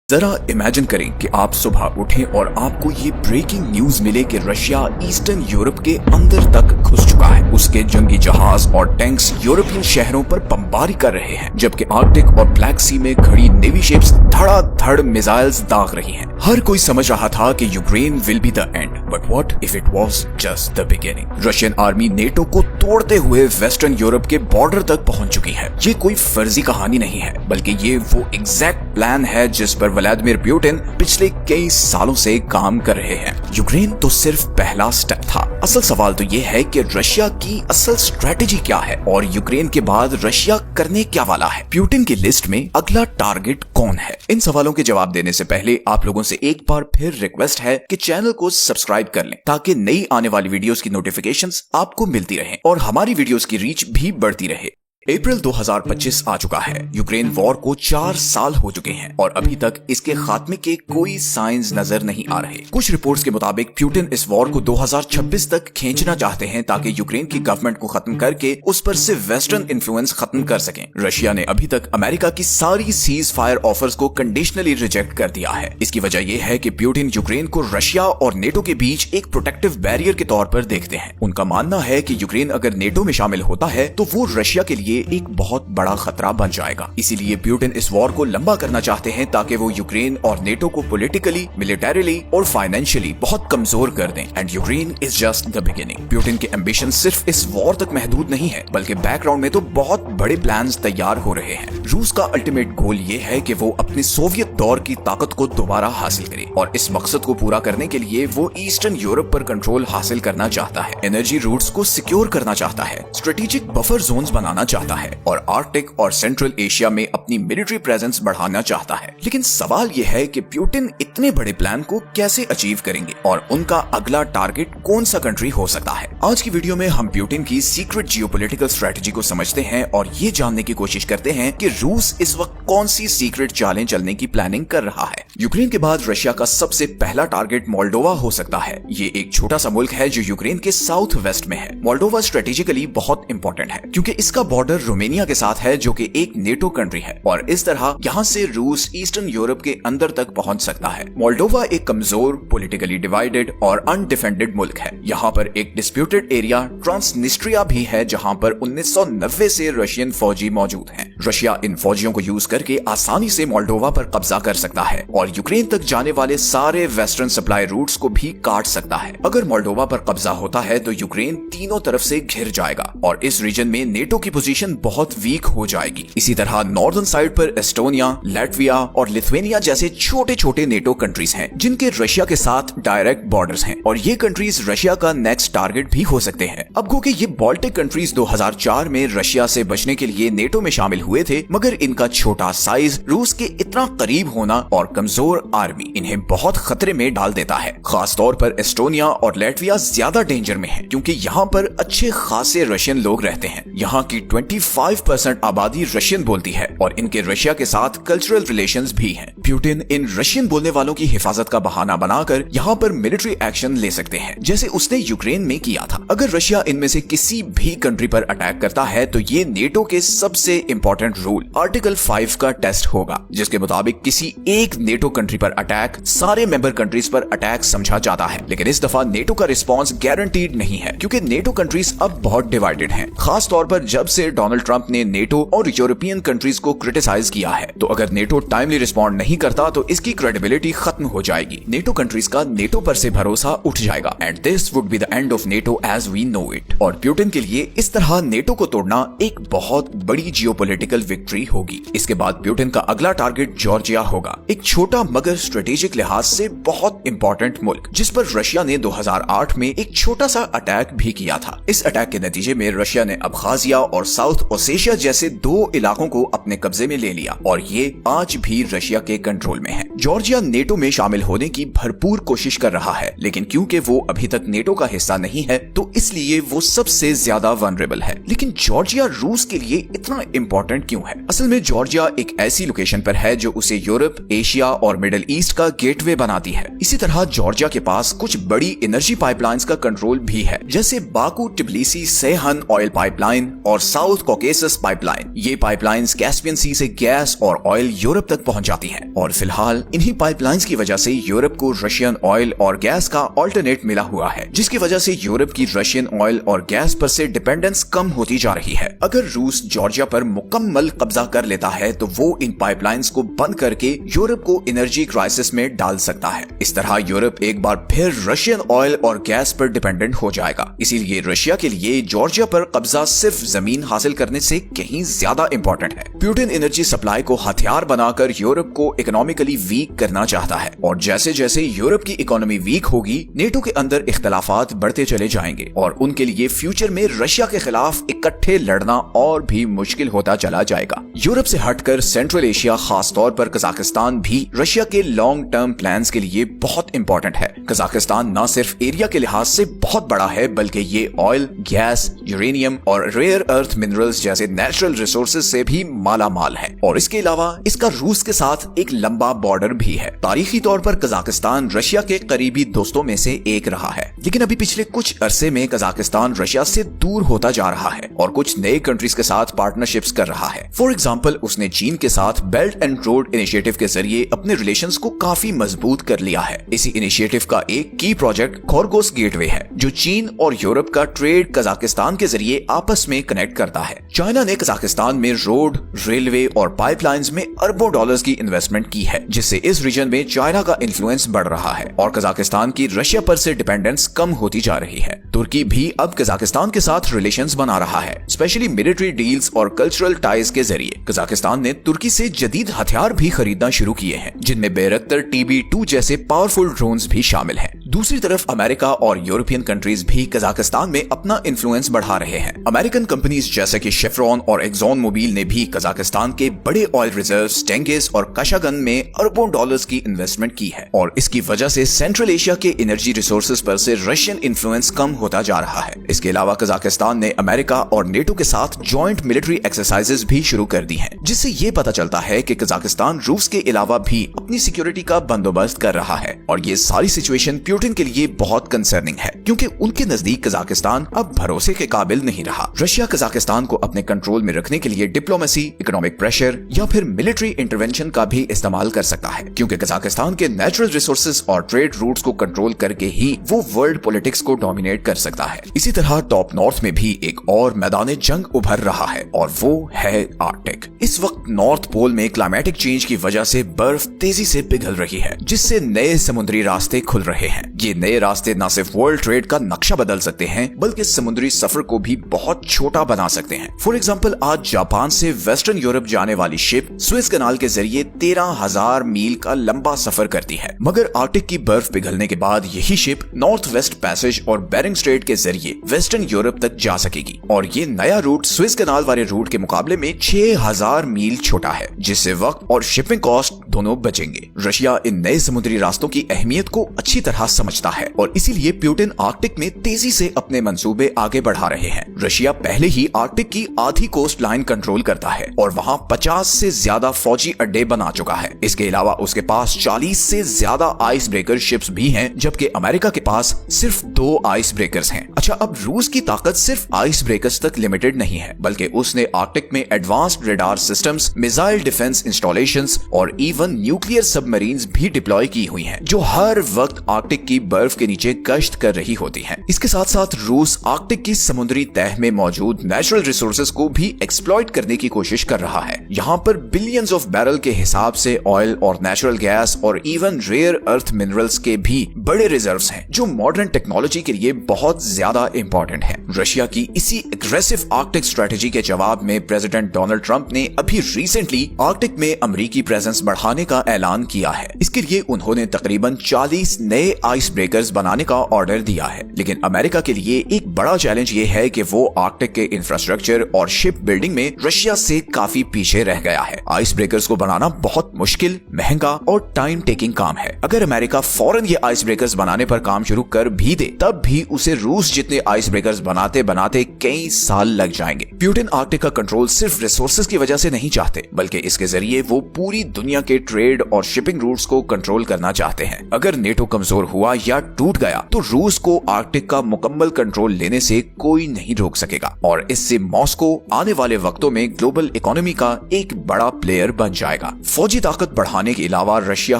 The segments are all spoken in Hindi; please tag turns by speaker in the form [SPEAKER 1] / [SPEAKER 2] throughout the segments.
[SPEAKER 1] जरा इमेजिन करें कि आप सुबह उठें और आपको ये ब्रेकिंग न्यूज मिले कि रशिया ईस्टर्न यूरोप के अंदर तक घुस चुका है। उसके जंगी जहाज और टैंक्स यूरोपियन शहरों पर बमबारी कर रहे हैं, जबकि आर्कटिक और ब्लैक सी में खड़ी नेवी शिप्स धड़ाधड़ मिसाइल्स दाग रही हैं। हर कोई समझ रहा था कि Ukraine will be the and, but what if it was just the beginning. Russian army NATO को तोड़ते हुए वेस्टर्न यूरोप के बॉर्डर तक पहुंच चुकी है। ये कोई फर्जी कहानी नहीं है, बल्कि ये वो एग्जैक्ट प्लान है जिस पर व्लादिमीर पुतिन पिछले कई सालों से काम कर रहे हैं। यूक्रेन तो सिर्फ पहला स्टेप था। असल सवाल तो ये है कि रशिया की असल स्ट्रेटेजी क्या है और यूक्रेन के बाद रशिया करने क्या वाला है। पुतिन की लिस्ट में अगला टारगेट कौन है? इन सवालों के जवाब देने से पहले आप लोगों से एक बार फिर रिक्वेस्ट है कि चैनल को सब्सक्राइब कर लें, ताकि नई आने वाली वीडियोस की नोटिफिकेशंस आपको मिलती रहें और हमारी वीडियोस की रीच भी बढ़ती रहे। अप्रैल 2025 आ चुका है। यूक्रेन वॉर को 4 साल हो चुके हैं और अभी तक इसके खात्मे के कोई साइंस नजर नहीं आ रहे। कुछ रिपोर्ट्स के मुताबिक पुतिन इस वॉर को 2026 तक खींचना चाहते हैं, ताकि यूक्रेन की गवर्नमेंट को खत्म करके उस पर से वेस्टर्न इन्फ्लुएंस खत्म कर सकें। रशिया ने अभी तक अमेरिका की सारी सीज फायर ऑफर्स को कंडीशनली रिजेक्ट कर दिया है। इसकी वजह यह है कि पुतिन यूक्रेन को रशिया और नेटो के बीच एक प्रोटेक्टिव बैरियर के तौर पर देखते हैं। उनका मानना है कि यूक्रेन अगर नेटो में शामिल होता है तो वो रशिया के लिए एक बहुत बड़ा खतरा बन जाएगा। इसीलिए पुतिन इस वॉर को लंबा करना चाहते हैं, ताकि वो यूक्रेन और नेटो को पॉलिटिकली, मिलिटरीली और फाइनेंशियली बहुत कमजोर कर दें। And Ukraine is just the beginning. Putin के एम्बिशन सिर्फ इस वॉर तक महदूद नहीं है, बल्कि बैकग्राउंड में तो बहुत बड़े प्लान्स तैयार हो रहे हैं। रूस का अल्टीमेट गोल ये है कि वो अपने सोवियत दौर की ताकत को दोबारा हासिल करे, और इस मकसद को पूरा करने के लिए वो ईस्टर्न यूरोप पर कंट्रोल हासिल करना चाहता है, एनर्जी रूट्स को सिक्योर करना चाहता है, स्ट्रेटेजिक बफर जोन्स बनाना चाहता है और आर्कटिक और सेंट्रल एशिया में अपनी मिलिट्री प्रेजेंस बढ़ाना चाहता है। लेकिन सवाल यह है कि पुतिन इतने बड़े प्लान को कैसे अचीव करेंगे और उनका अगला टारगेट कौन सा कंट्री हो सकता है। आज की वीडियो में हम पुतिन की सीक्रेट जियोपॉलिटिकल स्ट्रेटजी को समझते हैं और ये जानने की कोशिश करते हैं कि रूस इस वक्त कौन सी सीक्रेट चालें चलने की प्लानिंग कर रहा है। यूक्रेन के बाद रशिया का सबसे पहला टारगेट मोल्डोवा हो सकता है। ये एक छोटा सा मुल्क है जो यूक्रेन के साउथ वेस्ट में है। मोल्डोवा स्ट्रेटेजिकली बहुत इंपॉर्टेंट है, क्योंकि इसका बॉर्डर रोमानिया के साथ है, जो कि एक नेटो कंट्री है, और इस तरह यहाँ से रूस ईस्टर्न यूरोप के अंदर तक पहुंच सकता है। मोल्डोवा एक कमजोर, पॉलिटिकली डिवाइडेड और अनडिफेंडेड मुल्क है। यहाँ पर एक डिस्प्यूटेड एरिया ट्रांसनिस्ट्रिया भी है, जहाँ पर 1990 से रशियन फौजी मौजूद हैं। रशिया इन फौजियों को यूज करके आसानी से मोल्डोवा पर कब्जा कर सकता है और यूक्रेन तक जाने वाले सारे वेस्टर्न सप्लाई रूट्स को भी काट सकता है। अगर मोल्डोवा पर कब्जा होता है तो यूक्रेन तीनों तरफ से घिर जाएगा और इस रीजन में नेटो की पोजीशन बहुत वीक हो जाएगी। इसी तरह नॉर्दर्न साइड पर एस्टोनिया, लाटविया और लिथुआनिया जैसे छोटे छोटे नेटो कंट्रीज हैं, जिनके रशिया के साथ डायरेक्ट बॉर्डर्स हैं, और ये कंट्रीज रशिया का नेक्स्ट टारगेट भी हो सकते हैं। अब क्योंकि ये बाल्टिक कंट्रीज 2004 में रशिया से बचने के लिए नेटो में शामिल हुए थे, मगर इनका छोटा साइज, रूस के इतना करीब होना और कमजोर आर्मी इन्हें बहुत खतरे में डाल देता है। खास तौर पर एस्टोनिया और लाटविया ज्यादा डेंजर में है, क्योंकि यहाँ पर अच्छे खासे रशियन लोग रहते हैं। यहाँ की 25% आबादी रशियन बोलती है और इनके रशिया के साथ कल्चरल रिलेशंस भी हैं। पुतिन इन रशियन बोलने वालों की हिफाजत का बहाना बनाकर यहाँ पर मिलिट्री एक्शन ले सकते हैं, जैसे उसने यूक्रेन में किया था। अगर रशिया इनमें से किसी भी कंट्री पर अटैक करता है तो ये नेटो के सबसे इंपॉर्टेंट रूल आर्टिकल 5 का टेस्ट होगा, जिसके मुताबिक किसी एक नेटो कंट्री पर अटैक सारे मेंबर कंट्रीज पर अटैक समझा जाता है। लेकिन इस दफा नेटो का रिस्पांस गारंटीड नहीं है, क्योंकि नेटो कंट्रीज अब बहुत डिवाइडेड हैं। खास तौर पर जब से डोनाल्ड ट्रंप ने नेटो और यूरोपियन कंट्रीज को क्रिटिसाइज किया है, तो अगर नेटो टाइमली रिस्पॉन्ड नहीं करता तो इसकी क्रेडिबिलिटी खत्म हो जाएगी। नेटो कंट्रीज का नेटो पर से भरोसा उठ जाएगा and this would be the end of NATO as we know it. और पुतिन के लिए इस तरह नेटो को तोड़ना एक बहुत बड़ी जियोपॉलिटिकल विक्ट्री होगी। इसके बाद पुतिन का अगला टारगेट जॉर्जिया होगा, एक छोटा मगर स्ट्रेटेजिक लिहाज से बहुत इंपॉर्टेंट मुल्क, जिस पर रशिया ने 2008 में एक छोटा सा अटैक भी किया था। इस अटैक के नतीजे में रशिया ने अबखाजिया और साउथ ओसेशिया जैसे 2 इलाकों को अपने कब्जे में ले लिया और ये आज भी रशिया के कंट्रोल में है। जॉर्जिया नेटो में शामिल होने की भरपूर कोशिश कर रहा है, लेकिन क्योंकि वो अभी तक नेटो का हिस्सा नहीं है तो इसलिए वो सबसे ज्यादा वनरेबल है। लेकिन जॉर्जिया रूस के लिए इतना इंपॉर्टेंट क्यों है? असल में जॉर्जिया एक ऐसी लोकेशन पर है जो उसे यूरोप, एशिया और मिडिल ईस्ट का गेटवे बनाती है। इसी तरह जॉर्जिया के पास कुछ बड़ी एनर्जी पाइपलाइंस का कंट्रोल भी है, जैसे बाकू टिबिलिसी सेहन ऑयल पाइपलाइन और साउथ कॉकेसस पाइपलाइन। ये पाइपलाइंस कैस्पियन सी से गैस और ऑयल यूरोप तक पहुंच जाती हैं और फिलहाल इन्हीं पाइपलाइंस की वजह से यूरोप को रशियन ऑयल और गैस का ऑल्टरनेट मिला हुआ है, जिसकी वजह से यूरोप की रशियन ऑयल और गैस पर से डिपेंडेंस कम होती जा रही है। अगर रूस जॉर्जिया पर मुकम्मल कब्जा कर लेता है तो वो इन पाइपलाइंस को बंद करके यूरोप को एनर्जी क्राइसिस में डाल सकता है। इस तरह यूरोप एक बार फिर रशियन ऑयल और गैस पर डिपेंडेंट हो जाएगा। इसीलिए रशिया के लिए जॉर्जिया पर कब्जा सिर्फ जमीन हासिल करने से कहीं ज्यादा इंपॉर्टेंट है। पुतिन एनर्जी सप्लाई को हथियार बनाकर यूरोप को इकोनॉमिकली वीक करना चाहता है और जैसे जैसे यूरोप की इकोनॉमी वीक होगी, नेटो के अंदर इख्तलाफात बढ़ते चले जाएंगे और उनके लिए फ्यूचर में रशिया के खिलाफ इकट्ठे लड़ना और भी मुश्किल होता चला जाएगा। यूरोप से हटकर सेंट्रल एशिया, खास तौर पर कजाकिस्तान भी रशिया के लॉन्ग टर्म प्लान्स के लिए बहुत इंपॉर्टेंट है। कजाकिस्तान न सिर्फ एरिया के लिहाज से बहुत बड़ा है, बल्कि ये ऑयल, गैस, यूरेनियम और रेयर अर्थ मिनरल्स जैसे नेचुरल रिसोर्सेज से भी माला माल है और इसके अलावा इसका रूस के साथ एक लंबा बॉर्डर भी है। तारीखी तौर पर कजाकिस्तान रशिया के करीबी दोस्तों में से एक रहा है, लेकिन अभी पिछले कुछ अरसे में कजाकिस्तान रशिया से दूर होता जा रहा है और कुछ नए कंट्रीज के साथ पार्टनरशिप्स कर रहा है। फॉर एग्जांपल, उसने चीन के साथ बेल्ट एंड रोड इनिशिएटिव के जरिए अपने रिलेशंस को काफी मजबूत कर लिया है। इसी इनिशिएटिव का एक की प्रोजेक्ट खॉर्गोस गेटवे है, जो चीन और यूरोप का ट्रेड कजाकिस्तान के जरिए आपस में कनेक्ट करता है। चाइना ने कजाकिस्तान में रोड, रेलवे और पाइपलाइंस में अरबों डॉलर्स की इन्वेस्टमेंट की है, जिससे इस रीजन में चाइना का इन्फ्लुएंस बढ़ रहा है और कजाकिस्तान की रशिया पर से डिपेंडेंस कम होती जा रही है। तुर्की भी अब कजाकिस्तान के साथ रिलेशंस बना रहा है, स्पेशली मिलिट्री डील्स और कल्चरल टाइज के जरिए। कजाकिस्तान ने तुर्की से जदीद हथियार भी खरीदना शुरू किए हैं, जिनमें बैरक्टर TB2 जैसे पावरफुल ड्रोन्स भी शामिल हैं। दूसरी तरफ अमेरिका और यूरोपियन कंट्रीज भी कजाकिस्तान में अपना इन्फ्लुएंस बढ़ा रहे हैं। अमेरिकन कंपनीज जैसे कि शेफ्रॉन और एक्सॉन मोबिल ने भी कजाकिस्तान के बड़े ऑयल रिजर्व्स, टेंगिस और कशागन में अरबों डॉलर्स की इन्वेस्टमेंट की है और इसकी वजह से सेंट्रल एशिया के एनर्जी रिसोर्सेज पर से रशियन इन्फ्लुएंस कम होता जा रहा है। इसके अलावा कजाकिस्तान ने अमेरिका और नेटो के साथ जॉइंट मिलिट्री एक्सरसाइजेज भी शुरू कर दी हैं, जिससे ये पता चलता है कि कजाकिस्तान रूस के अलावा भी अपनी सिक्योरिटी का बंदोबस्त कर रहा है और ये सारी सिचुएशन पुतिन के लिए बहुत कंसर्निंग है, क्योंकि उनके नजदीक कजाकिस्तान अब भरोसे के काबिल नहीं रहा। रशिया कजाकिस्तान को अपने कंट्रोल में रखने के लिए डिप्लोमेसी, इकोनॉमिक प्रेशर या फिर मिलिट्री इंटरवेंशन का भी इस्तेमाल कर सकता है, क्योंकि कजाकिस्तान के नेचुरल रिसोर्सेज और ट्रेड रूट्स को कंट्रोल करके ही वो वर्ल्ड पॉलिटिक्स को डोमिनेट कर सकता है। इसी तरह टॉप नॉर्थ में भी एक और मैदान जंग उभर रहा है और वो है आर्कटिक। इस वक्त नॉर्थ पोल में क्लाइमेटिक चेंज की वजह से बर्फ तेजी से पिघल रही है, जिससे नए समुद्री रास्ते खुल रहे हैं। ये नए रास्ते न सिर्फ वर्ल्ड ट्रेड का नक्शा बदल सकते हैं, बल्कि समुद्री सफर को भी बहुत छोटा बना सकते हैं। फॉर एग्जाम्पल, आज जापान से वेस्टर्न यूरोप जाने वाली शिप स्विस कनाल के जरिए 13,000 मील का लंबा सफर करती है, मगर आर्कटिक की बर्फ पिघलने के बाद यही शिप नॉर्थ वेस्ट पैसेज और बेरिंग स्ट्रेट के जरिए वेस्टर्न यूरोप तक जा सकेगी और ये नया रूट स्विस कनाल वाले रूट के मुकाबले में 6,000 मील छोटा है, जिससे वक्त और शिपिंग कॉस्ट दोनों बचेंगे। रशिया इन नए समुद्री रास्तों की अहमियत को अच्छी तरह समझता है और इसीलिए पुतिन आर्कटिक में तेजी से अपने मंसूबे आगे बढ़ा रहे हैं। रशिया पहले ही आर्कटिक की आधी कोस्ट लाइन कंट्रोल करता है और वहां 50 से ज्यादा फौजी अड्डे बना चुका है। इसके अलावा उसके पास 40 से ज्यादा आइस ब्रेकर शिप्स भी हैं, जबकि अमेरिका के पास सिर्फ 2 आइस ब्रेकर्स हैं। अच्छा, अब रूस की ताकत सिर्फ आइस ब्रेकर्स तक लिमिटेड नहीं है, बल्कि उसने आर्कटिक में advanced radar systems, missile defence installations और इवन न्यूक्लियर सबमरीन्स भी डिप्लॉय की हुई हैं, जो हर वक्त आर्कटिक की बर्फ के नीचे गश्त कर रही होती हैं। इसके साथ साथ रूस आर्कटिक की समुद्री तह में मौजूद नेचुरल रिसोर्सेज को भी एक्सप्लॉइट करने की कोशिश कर रहा है। यहाँ पर बिलियंस ऑफ बैरल के हिसाब से ऑयल और नेचुरल गैस और इवन रेयर अर्थ मिनरल्स के भी बड़े रिजर्व्स हैं, जो मॉडर्न टेक्नोलॉजी के लिए बहुत ज्यादा इंपॉर्टेंट है। रशिया की इसी एग्रेसिव आर्कटिक स्ट्रेटेजी के जवाब में प्रेसिडेंट डोनाल्ड ट्रंप ने अभी रिसेंटली आर्कटिक में अमेरिकी प्रेजेंस बढ़ाने का ऐलान किया है। इसके लिए उन्होंने तकरीबन 40 नए आइस आइस ब्रेकर्स बनाने का ऑर्डर दिया है। लेकिन अमेरिका के लिए एक बड़ा चैलेंज ये है कि वो आर्कटिक के इंफ्रास्ट्रक्चर और शिप बिल्डिंग में रशिया से काफी पीछे रह गया है। आइस ब्रेकर्स को बनाना बहुत मुश्किल, महंगा और टाइम टेकिंग काम है। अगर अमेरिका फौरन ये आइस ब्रेकर्स बनाने पर काम शुरू कर भी दे, तब भी उसे रूस जितने आइस ब्रेकर्स बनाते बनाते कई साल लग जाएंगे। पुतिन आर्कटिक का कंट्रोल सिर्फ रिसोर्सेज की वजह से नहीं चाहते, बल्कि इसके जरिए वो पूरी दुनिया के ट्रेड और शिपिंग रूट्स को कंट्रोल करना चाहते हैं। अगर नेटो कमजोर हुआ या टूट गया तो रूस को आर्कटिक का मुकम्मल कंट्रोल लेने से कोई नहीं रोक सकेगा और इससे मॉस्को आने वाले वक्तों में ग्लोबल इकोनॉमी का एक बड़ा प्लेयर बन जाएगा। फौजी ताकत बढ़ाने के अलावा रशिया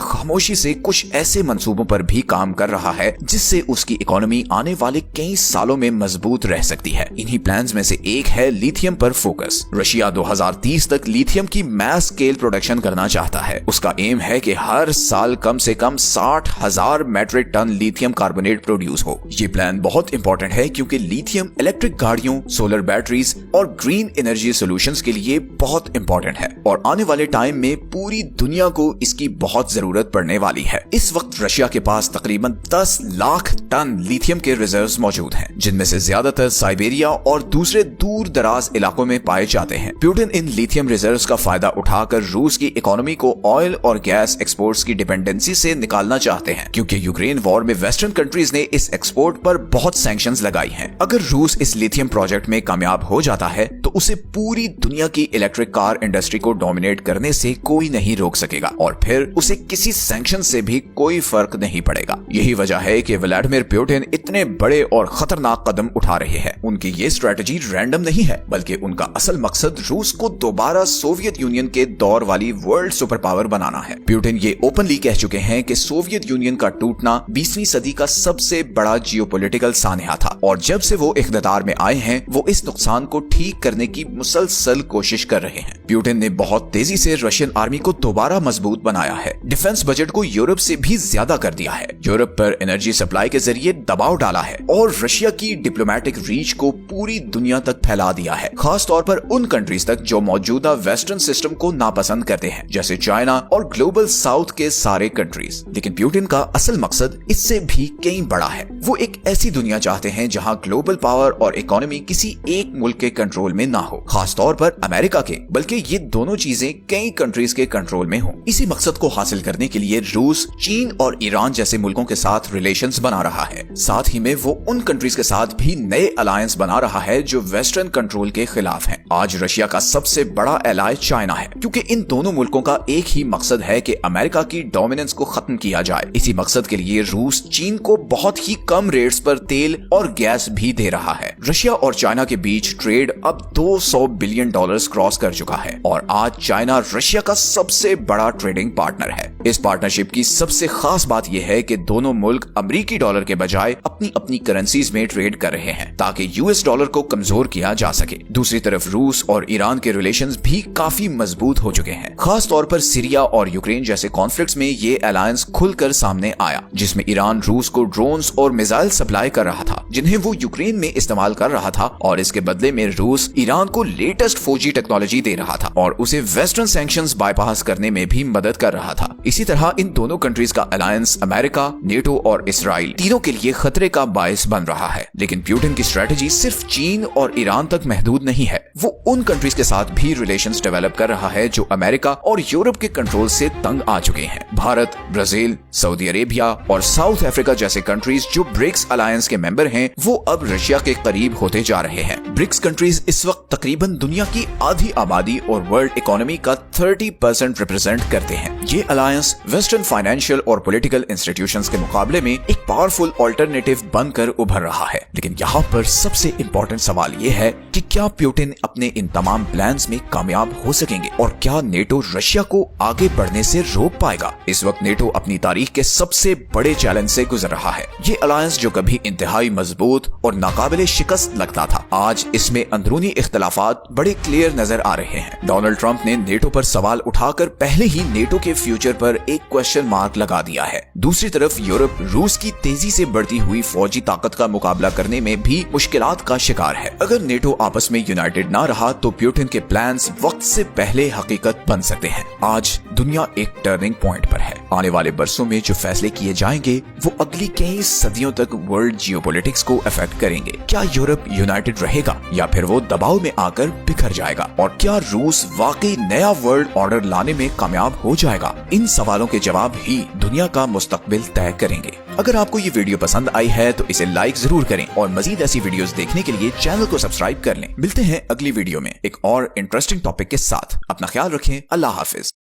[SPEAKER 1] खामोशी से कुछ ऐसे मंसूबों पर भी काम कर रहा है जिससे उसकी इकोनॉमी आने वाले कई सालों में मजबूत रह सकती है। इन्हीं प्लान्स में से एक है लिथियम पर फोकस। रशिया 2030 तक लिथियम की मैस स्केल प्रोडक्शन करना चाहता है। उसका एम है कि हर साल कम से कम 60,000 metric tonne lithium carbonate produce हो। ये प्लान बहुत इंपॉर्टेंट है क्योंकि लिथियम इलेक्ट्रिक गाड़ियों, सोलर बैटरीज और ग्रीन एनर्जी सॉल्यूशंस के लिए बहुत इंपॉर्टेंट है और आने वाले टाइम में पूरी दुनिया को इसकी बहुत जरूरत पड़ने वाली है। इस वक्त रशिया के पास तकरीबन 10 लाख टन लिथियम के रिजर्व्स मौजूद हैं, जिनमें से ज्यादातर साइबेरिया और दूसरे दूर दराज इलाकों में पाए जाते हैं। पुतिन इन लिथियम रिजर्व्स का फायदा उठाकर रूस की इकोनॉमी को ऑयल और गैस एक्सपोर्ट्स की डिपेंडेंसी से निकालना चाहते हैं, क्योंकि यूक्रेन वॉर में वेस्टर्न कंट्रीज ने इस एक्सपोर्ट पर बहुत सैंक्शंस लगाई हैं। अगर रूस इस लिथियम प्रोजेक्ट में कामयाब हो जाता है तो उसे पूरी दुनिया की इलेक्ट्रिक कार इंडस्ट्री को डोमिनेट करने से कोई नहीं रोक सकेगा और फिर उसे किसी सैंक्शन से भी कोई फर्क नहीं पड़ेगा। यही वजह है कि व्लादिमीर पुतिन इतने बड़े और खतरनाक कदम उठा रहे हैं। उनकी ये स्ट्रेटजी रैंडम नहीं है, बल्कि उनका असल मकसद रूस को दोबारा सोवियत यूनियन के दौर वाली वर्ल्ड सुपर पावर बनाना है। पुतिन ये ओपनली कह चुके हैं कि सोवियत यूनियन का टूटना 20वीं सदी का सबसे बड़ा जियोपॉलिटिकल सानहा था और जब से वो इख्तियार में आए हैं वो इस नुकसान को ठीक करने की मुसलसल कोशिश कर रहे हैं। पुतिन ने बहुत तेजी से रशियन आर्मी को दोबारा मजबूत बनाया है। डिफेंस बजट को यूरोप से भी ज्यादा कर दिया है, यूरोप पर एनर्जी सप्लाई के जरिए दबाव डाला है और रशिया की डिप्लोमेटिक रीच को पूरी दुनिया तक फैला दिया है, खास तौर पर उन कंट्रीज तक जो मौजूदा वेस्टर्न सिस्टम को नापसंद करते हैं, जैसे चाइना और ग्लोबल साउथ के सारे कंट्रीज। लेकिन पुतिन का असल मकसद इससे भी कहीं बड़ा है। वो एक ऐसी दुनिया चाहते हैं जहां ग्लोबल पावर और इकोनॉमी किसी एक मुल्क के कंट्रोल में ना हो, खास तौर पर अमेरिका के, बल्कि ये दोनों चीजें कई कंट्रीज के कंट्रोल में हो। इसी मकसद को हासिल करने के लिए रूस, चीन और ईरान जैसे मुल्कों के साथ रिलेशंस बना रहा है। साथ ही में वो उन कंट्रीज के साथ भी नए अलायंस बना रहा है जो वेस्टर्न कंट्रोल के खिलाफ हैं। आज रशिया का सबसे बड़ा एलाय चाइना है, क्योंकि इन दोनों मुल्कों का एक ही मकसद है कि अमेरिका की डोमिनेंस को खत्म किया जाए। इसी मकसद के लिए रूस चीन को बहुत ही कम रेट्स पर तेल और गैस भी दे रहा है। रशिया और चाइना के बीच ट्रेड अब $200 बिलियन क्रॉस कर चुका है और आज चाइना रशिया का सबसे बड़ा ट्रेडिंग पार्टनर है। इस पार्टनरशिप की सबसे खास बात यह है कि दोनों मुल्क अमेरिकी डॉलर के बजाय अपनी अपनी करेंसीज में ट्रेड कर रहे हैं ताकि यूएस डॉलर को कमजोर किया जा सके। दूसरी तरफ रूस और ईरान के रिलेशंस भी काफी मजबूत हो चुके हैं। खास तौर पर सीरिया और यूक्रेन जैसे कॉन्फ्लिक्ट्स में ये अलायंस खुलकर सामने आया, जिसमें ईरान रूस को ड्रोन्स और मिसाइल सप्लाई कर रहा था जिन्हें वो यूक्रेन में इस्तेमाल कर रहा था और इसके बदले में रूस ईरान को लेटेस्ट 4G टेक्नोलॉजी दे रहा था और उसे वेस्टर्न सैंक्शंस बाईपास करने में भी मदद कर रहा था। इसी तरह इन दोनों कंट्रीज का अलायंस अमेरिका, नेटो और इसराइल तीनों के लिए खतरे का बायस बन रहा है। लेकिन पुतिन की स्ट्रेटजी सिर्फ चीन और ईरान तक महदूद नहीं है, वो उन कंट्रीज के साथ भी रिलेशंस डेवलप कर रहा है जो अमेरिका और यूरोप के कंट्रोल से तंग आ चुके हैं। भारत, ब्राजील, सऊदी अरेबिया और साउथ अफ्रीका जैसे कंट्रीज जो ब्रिक्स अलायंस के मेंबर हैं, वो अब रशिया के करीब होते जा रहे हैं। ब्रिक्स कंट्रीज इस वक्त तकरीबन दुनिया की आधी आबादी और वर्ल्ड इकोनॉमी का 30% रिप्रेजेंट करते हैं। ये अलायंस वेस्टर्न फाइनेंशियल और पॉलिटिकल इंस्टीट्यूशंस के मुकाबले में एक पावरफुल ऑल्टरनेटिव बनकर उभर रहा है। लेकिन यहाँ पर सबसे इम्पोर्टेंट सवाल ये है कि क्या पुतिन अपने इन तमाम प्लान्स में कामयाब हो सकेंगे और क्या नेटो रशिया को आगे बढ़ने से रोक पाएगा। इस वक्त नेटो अपनी तारीख के सबसे बड़े चैलेंज से गुजर रहा है। ये अलायंस जो कभी इंतहाई मजबूत और नाकाबिले शिकस्त लगता था, आज इसमें अंदरूनी इख्तलाफात बड़े क्लियर नजर आ रहे हैं। डोनाल्ड ट्रंप ने नेटो पर सवाल उठाकर पहले ही नेटो के फ्यूचर पर एक क्वेश्चन मार्क लगा दिया है। दूसरी तरफ यूरोप रूस की तेजी से बढ़ती हुई फौजी ताकत का मुकाबला करने में भी मुश्किलात का शिकार है। अगर नेटो आपस में यूनाइटेड ना रहा तो पुतिन के प्लान्स वक्त से पहले हकीकत बन सकते हैं। आज दुनिया एक टर्निंग पॉइंट पर है। आने वाले बरसों में जो फैसले किए जाएंगे वो अगली कई सदियों तक वर्ल्ड जियोपॉलिटिक्स को अफेक्ट करेंगे। क्या यूरोप यूनाइटेड रहेगा या फिर वो दबाव में आकर बिखर जाएगा? और क्या रूस वाकई नया वर्ल्ड ऑर्डर लाने में कामयाब हो जाएगा? इन सवालों के जवाब ही दुनिया का मुस्तकबिल तय करेंगे। अगर आपको ये वीडियो पसंद आई है तो इसे लाइक जरूर करें और मजीद ऐसी वीडियोस देखने के लिए चैनल को सब्सक्राइब कर लें। मिलते हैं अगली वीडियो में एक और इंटरेस्टिंग टॉपिक के साथ। अपना ख्याल रखें। अल्लाह हाफिज।